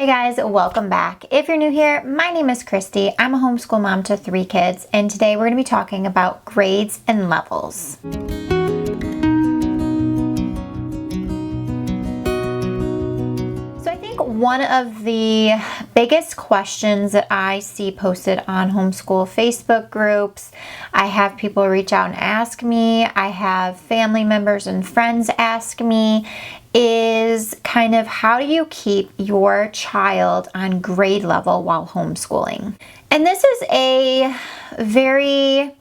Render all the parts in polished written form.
Hey guys, welcome back. If you're new here, my name is Christy. I'm a homeschool mom to 3 kids, and today we're going to be talking about grades and levels. So I think one of the biggest questions that I see posted on homeschool Facebook groups, I have people reach out and ask me, I have family members and friends ask me, is kind of how do you keep your child on grade level while homeschooling? And this is a very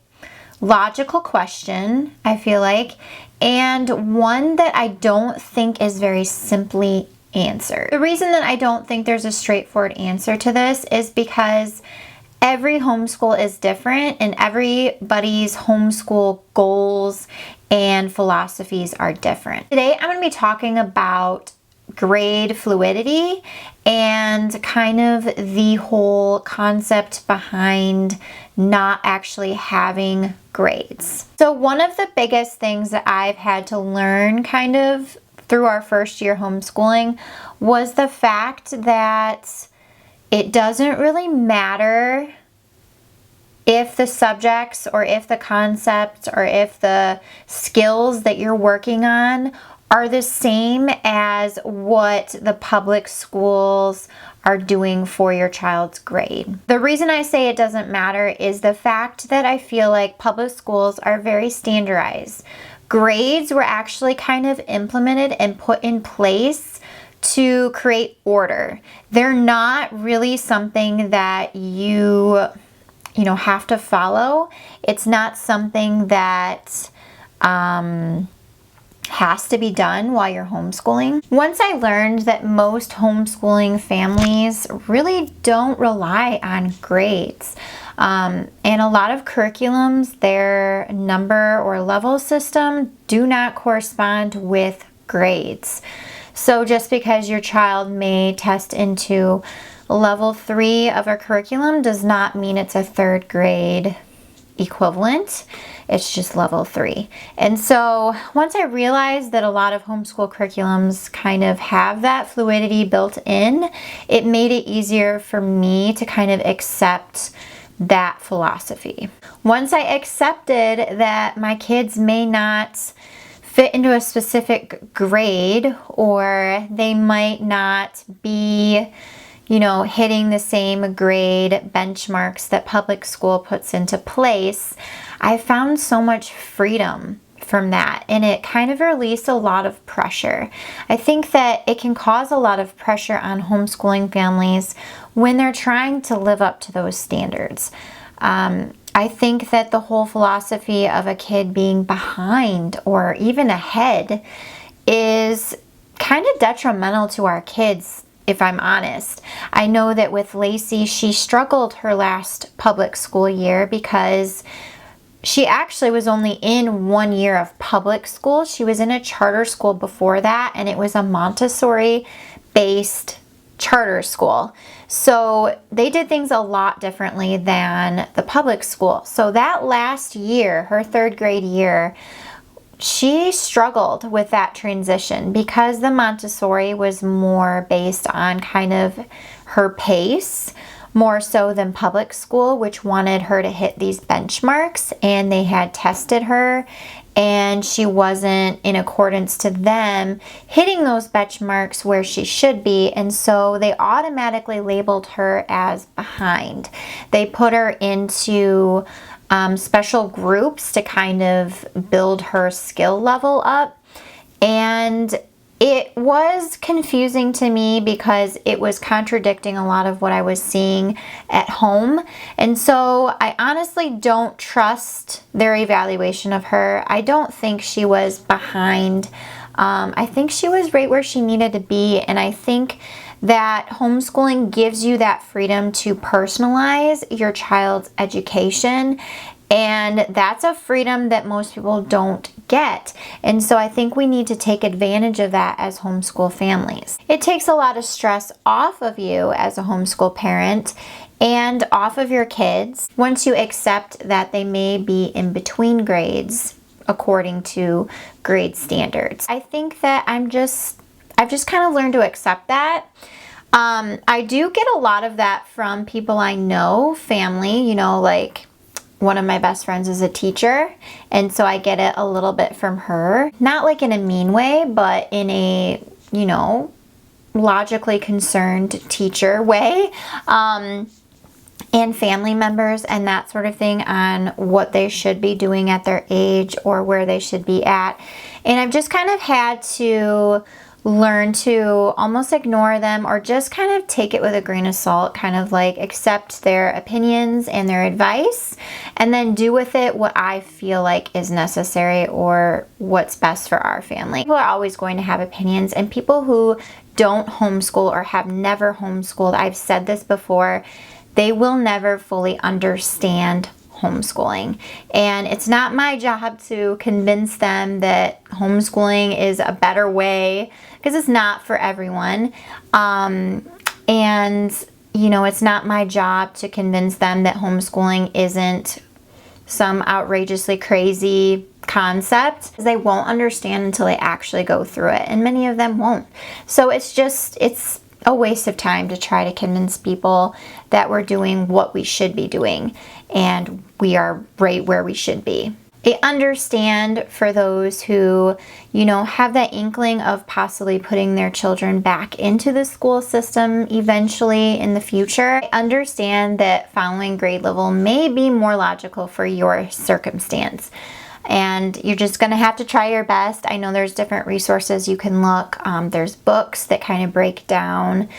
logical question, I feel like, and one that I don't think is very simply answered. The reason that I don't think there's a straightforward answer to this is because every homeschool is different and everybody's homeschool goals and philosophies are different. Today I'm going to be talking about grade fluidity and kind of the whole concept behind not actually having grades. So one of the biggest things that I've had to learn kind of through our first year homeschooling was the fact that it doesn't really matter if the subjects or if the concepts or if the skills that you're working on are the same as what the public schools are doing for your child's grade. The reason I say it doesn't matter is the fact that I feel like public schools are very standardized. Grades were actually kind of implemented and put in place to create order. They're not really something that you have to follow. It's not something that has to be done while you're homeschooling. Once I learned that most homeschooling families really don't rely on grades. And a lot of curriculums, their number or level system do not correspond with grades. So just because your child may test into level 3 of a curriculum does not mean it's a 3rd grade equivalent. It's just level 3. And so once I realized that a lot of homeschool curriculums kind of have that fluidity built in, it made it easier for me to kind of accept that philosophy. Once I accepted that my kids may not fit into a specific grade, or they might not be hitting the same grade benchmarks that public school puts into place, I found so much freedom from that, and it kind of released a lot of pressure. I think that it can cause a lot of pressure on homeschooling families when they're trying to live up to those standards. I think that the whole philosophy of a kid being behind or even ahead is kind of detrimental to our kids, if I'm honest. I know that with Lacey, she struggled her last public school year because she actually was only in 1 year of public school. She was in a charter school before that, and it was a Montessori-based charter school. So they did things a lot differently than the public school. So that last year, her 3rd grade year, she struggled with that transition because the Montessori was more based on kind of her pace, more so than public school, which wanted her to hit these benchmarks, and they had tested her and she wasn't in accordance to them hitting those benchmarks where she should be, and so they automatically labeled her as behind. They put her into special groups to kind of build her skill level up, and it was confusing to me because it was contradicting a lot of what I was seeing at home. And so I honestly don't trust their evaluation of her. I don't think she was behind. I think she was right where she needed to be. And I think that homeschooling gives you that freedom to personalize your child's education. And that's a freedom that most people don't get. And so I think we need to take advantage of that as homeschool families. It takes a lot of stress off of you as a homeschool parent and off of your kids once you accept that they may be in between grades according to grade standards. I think that I've just kind of learned to accept that. I do get a lot of that from people I know, family, you know, like one of my best friends is a teacher, and so I get it a little bit from her. Not like in a mean way, but in a, you know, logically concerned teacher way. And family members and that sort of thing on what they should be doing at their age or where they should be at. And I've just kind of had to learn to almost ignore them or just kind of take it with a grain of salt, kind of like accept their opinions and their advice and then do with it what I feel like is necessary or what's best for our family. People are always going to have opinions, and people who don't homeschool or have never homeschooled, I've said this before, they will never fully understand homeschooling. And it's not my job to convince them that homeschooling is a better way, because it's not for everyone. And, you know, it's not my job to convince them that homeschooling isn't some outrageously crazy concept. They won't understand until they actually go through it, and many of them won't. So it's a waste of time to try to convince people that we're doing what we should be doing and we are right where we should be. I understand for those who, you know, have that inkling of possibly putting their children back into the school system eventually in the future. I understand that following grade level may be more logical for your circumstance. And you're just going to have to try your best. I know there's different resources you can look. There's books that kind of break down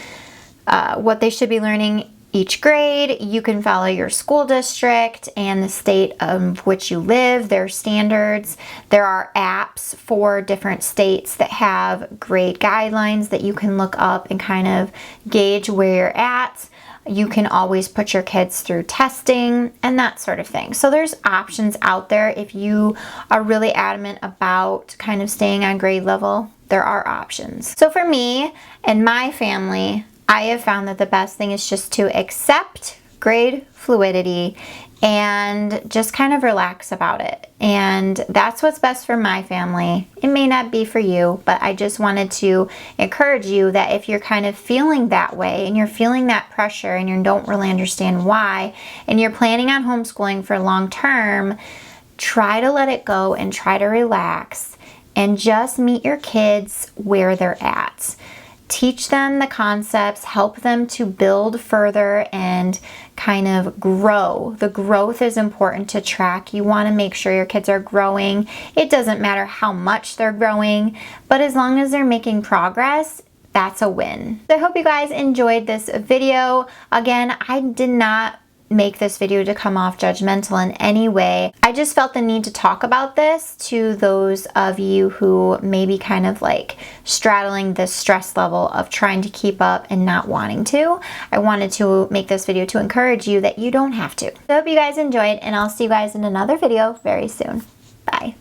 what they should be learning each grade. You can follow your school district and the state of which you live, their standards. There are apps for different states that have grade guidelines that you can look up and kind of gauge where you're at. You can always put your kids through testing and that sort of thing. So there's options out there. If you are really adamant about kind of staying on grade level, there are options. So for me and my family, I have found that the best thing is just to accept grade fluidity and just kind of relax about it. And that's what's best for my family. It may not be for you, but I just wanted to encourage you that if you're kind of feeling that way and you're feeling that pressure and you don't really understand why, and you're planning on homeschooling for long term, try to let it go and try to relax and just meet your kids where they're at. Teach them the concepts, help them to build further and kind of grow. The growth is important to track. You want to make sure your kids are growing. It doesn't matter how much they're growing, but as long as they're making progress, that's a win. So I hope you guys enjoyed this video. Again, I did not make this video to come off judgmental in any way. I just felt the need to talk about this to those of you who may be kind of like straddling this stress level of trying to keep up and not wanting to. I wanted to make this video to encourage you that you don't have to. So I hope you guys enjoyed, and I'll see you guys in another video very soon. Bye.